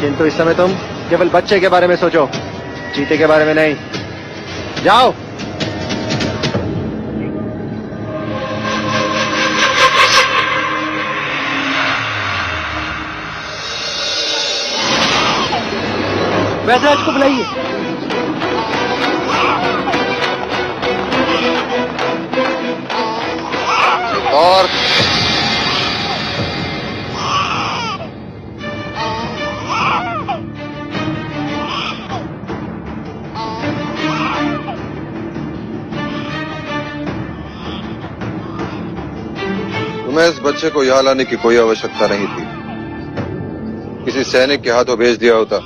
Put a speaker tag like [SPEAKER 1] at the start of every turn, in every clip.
[SPEAKER 1] किंतु इस समय तुम केवल बच्चे के बारे में सोचो, चीते के बारे में नहीं। जाओ। वैदराज को बुलाइए।
[SPEAKER 2] और तुम्हें इस बच्चे को यहाँ लाने की कोई आवश्यकता नहीं थी। किसी सैनिक के हाथों भेज दिया होता।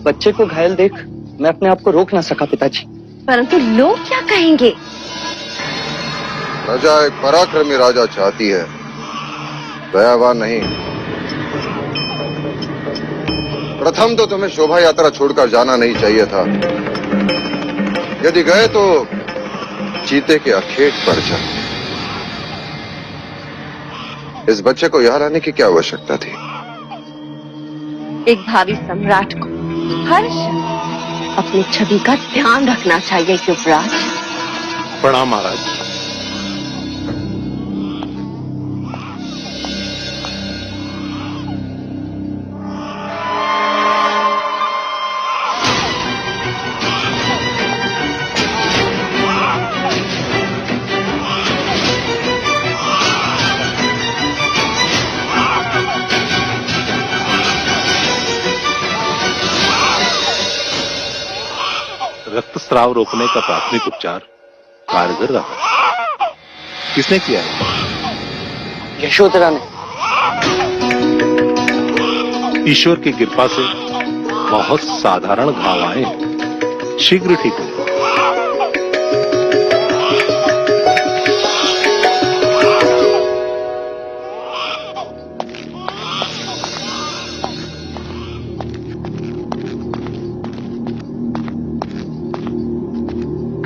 [SPEAKER 3] बच्चे को घायल देख मैं अपने आप को रोक ना सका पिताजी।
[SPEAKER 4] परंतु लोग क्या कहेंगे?
[SPEAKER 2] प्रजा एक पराक्रमी राजा चाहती है, दयावान नहीं। प्रथम तो तुम्हें शोभा यात्रा छोड़कर जाना नहीं चाहिए था। यदि गए तो चीते के अखेट पर जाते। इस बच्चे को यहाँ लाने की क्या आवश्यकता थी?
[SPEAKER 4] एक भावी सम्राट को हर अपनी छवि का ध्यान रखना चाहिए युवराज।
[SPEAKER 5] प्रणाम महाराज। रक्तस्राव रोकने का प्राथमिक उपचार कारगर रहा। किसने किया है?
[SPEAKER 3] यशोधरा ने।
[SPEAKER 5] ईश्वर की कृपा से बहुत साधारण घाव आए, शीघ्र ठीक हो।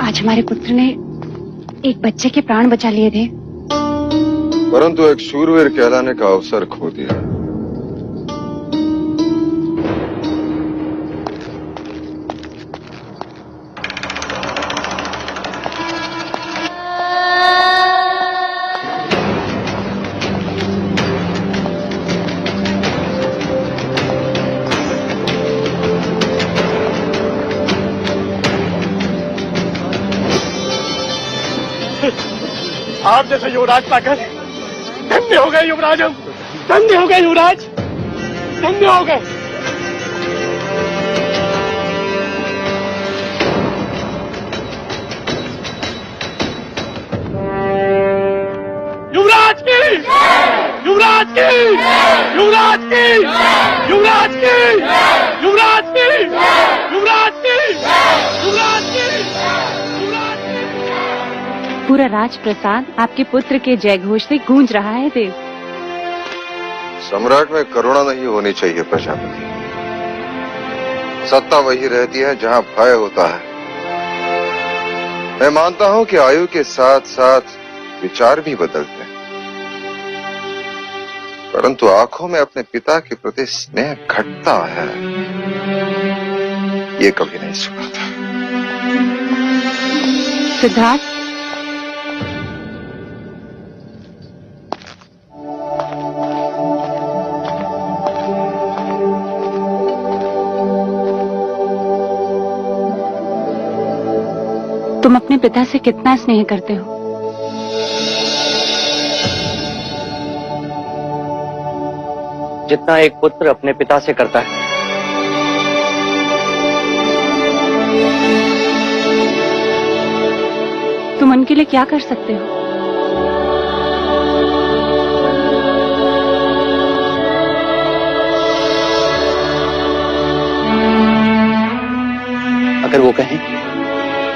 [SPEAKER 6] आज हमारे पुत्र ने एक बच्चे के प्राण बचा लिए थे,
[SPEAKER 2] परंतु एक शूरवीर कहलाने का अवसर खो दिया।
[SPEAKER 7] आप जैसे युवराज पाकर धन्य हो गए युवराज। हम धन्य हो गए युवराज, धन्य हो गए। युवराज की, युवराज की, युवराज की, युवराज की, युवराज की, युवराज की, युवराज की।
[SPEAKER 6] पूरा राजप्रसाद आपके पुत्र के जयघोष से गूंज रहा है देव।
[SPEAKER 2] सम्राट में करुणा नहीं होनी चाहिए प्रजापति। सत्ता वही रहती है जहां भय होता है। मैं मानता हूं कि आयु के साथ साथ विचार भी बदलते हैं, परंतु आंखों में अपने पिता के प्रति स्नेह घटता है, ये कभी नहीं सुना था।
[SPEAKER 6] सिद्धार्थ, तुम अपने पिता से कितना स्नेह करते हो?
[SPEAKER 3] जितना एक पुत्र अपने पिता से करता है।
[SPEAKER 6] तुम उनके लिए क्या कर सकते हो?
[SPEAKER 3] अगर वो कहें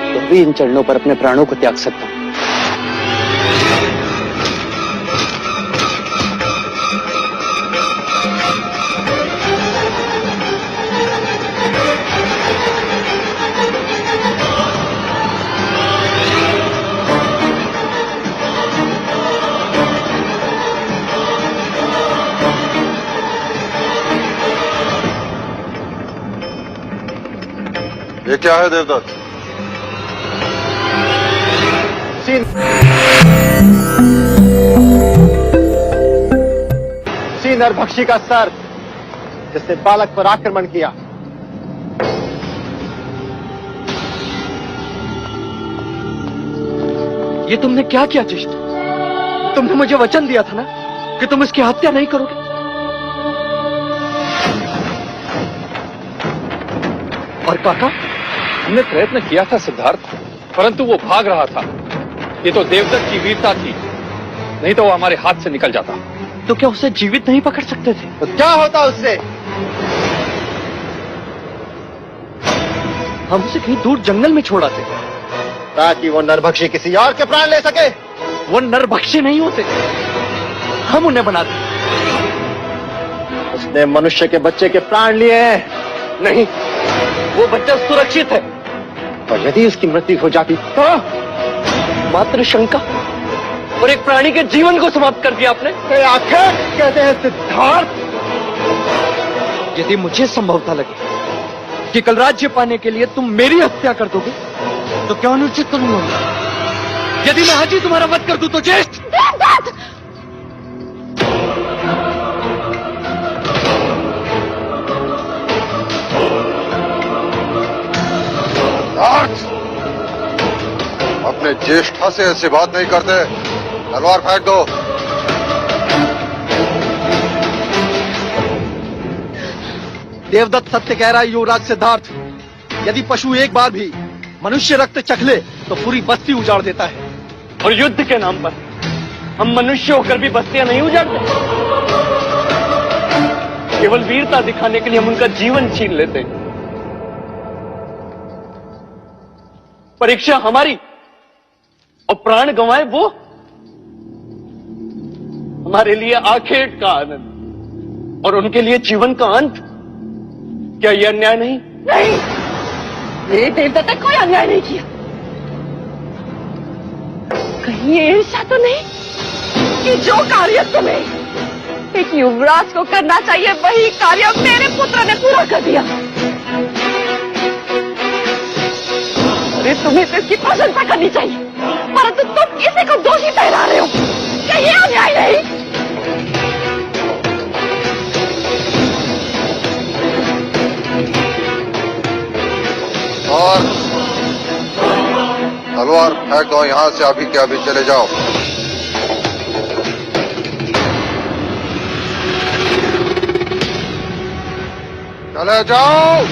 [SPEAKER 3] तो भी इन चरणों पर अपने प्राणों को त्याग सकता हूं।
[SPEAKER 2] ये क्या है देवदत्त?
[SPEAKER 1] सी नरभक्षी का सर जिसने बालक पर आक्रमण किया।
[SPEAKER 3] ये तुमने क्या किया जिष्ट? तुमने मुझे वचन दिया था ना कि तुम इसकी हत्या नहीं करोगे। और काका?
[SPEAKER 8] हमने प्रयत्न किया था सिद्धार्थ, परंतु वो भाग रहा था। ये तो देवदत्त की वीरता थी, नहीं तो वो हमारे हाथ से निकल जाता।
[SPEAKER 3] तो क्या उसे जीवित नहीं पकड़ सकते थे?
[SPEAKER 1] तो क्या होता उससे?
[SPEAKER 3] हम उसे कहीं दूर जंगल में छोड़ आते
[SPEAKER 1] ताकि वो नरभक्षी किसी और के प्राण ले सके।
[SPEAKER 3] वो नरभक्षी नहीं होते, हम उन्हें बनाते।
[SPEAKER 1] उसने मनुष्य के बच्चे के प्राण लिए हैं।
[SPEAKER 3] नहीं, वो बच्चा सुरक्षित है।
[SPEAKER 1] और यदि उसकी मृत्यु हो जाती तो?
[SPEAKER 3] मात्र शंका और एक प्राणी के जीवन को समाप्त कर दिया आपने।
[SPEAKER 1] आखिर कहते हैं सिद्धार्थ,
[SPEAKER 3] यदि मुझे संभवता लगे कि कल राज्य पाने के लिए तुम मेरी हत्या कर दोगे तो क्या अनुचित करूंगा? यदि मैं आज ही तुम्हारा वध कर दूं तो ज्येष्ठ।
[SPEAKER 2] अपने ज्येष्ठा से ऐसी बात नहीं करते। तलवार फेंक दो।
[SPEAKER 3] देवदत्त सत्य कह रहा है युवराज सिद्धार्थ। यदि पशु एक बार भी मनुष्य रक्त चख ले तो पूरी बस्ती उजाड़ देता है। और युद्ध के नाम पर हम मनुष्य होकर भी बस्तियां नहीं उजाड़ते। केवल वीरता दिखाने के लिए हम उनका जीवन छीन लेते। परीक्षा हमारी और प्राण गंवाए वो हमारे लिए आखेट का आनंद और उनके लिए जीवन का अंत। क्या यह अन्याय नहीं?
[SPEAKER 4] नहीं, मेरे देवदत्त ने कोई अन्याय नहीं किया। कहीं ये ईर्ष्या तो नहीं कि जो कार्य तुम्हें एक युवराज को करना चाहिए वही कार्य मेरे पुत्र ने पूरा कर दिया। अरे तुम्हें तो इसकी प्रशंसा करनी चाहिए, परंतु तुम किसी को दोषी ठहरा रहे हो। क्या ये अन्याय नहीं?
[SPEAKER 2] और तलवार फेंक दो यहां से, अभी के अभी चले जाओ। चले जाओ।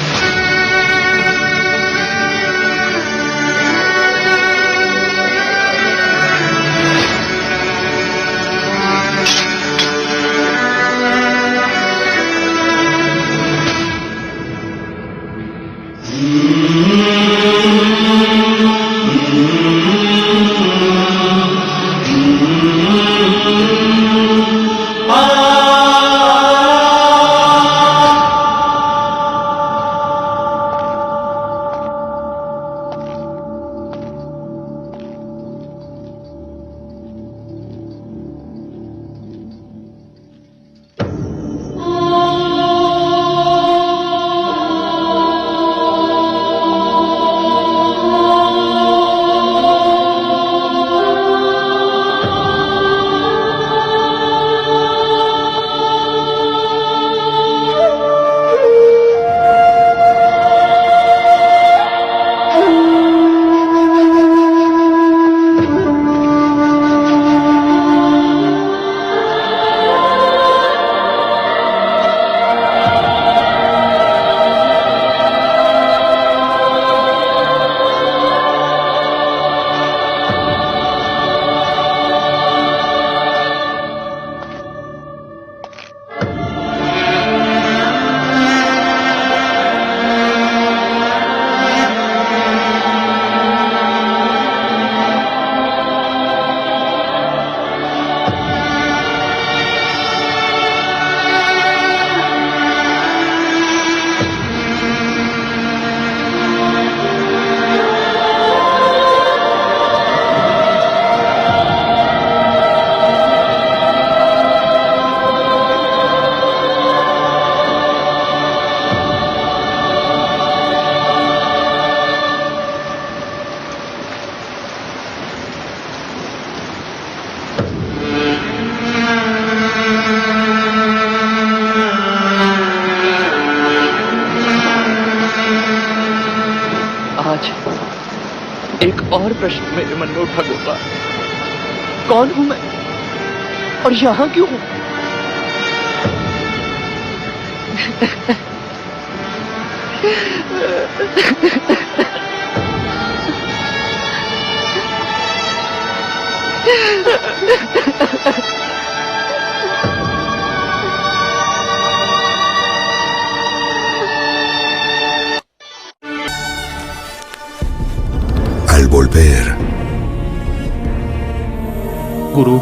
[SPEAKER 3] एक और प्रश्न मेरे मन में उठा गोपाल, कौन हूं मैं और यहां क्यों हूं?
[SPEAKER 9] Al volver,
[SPEAKER 5] गुरु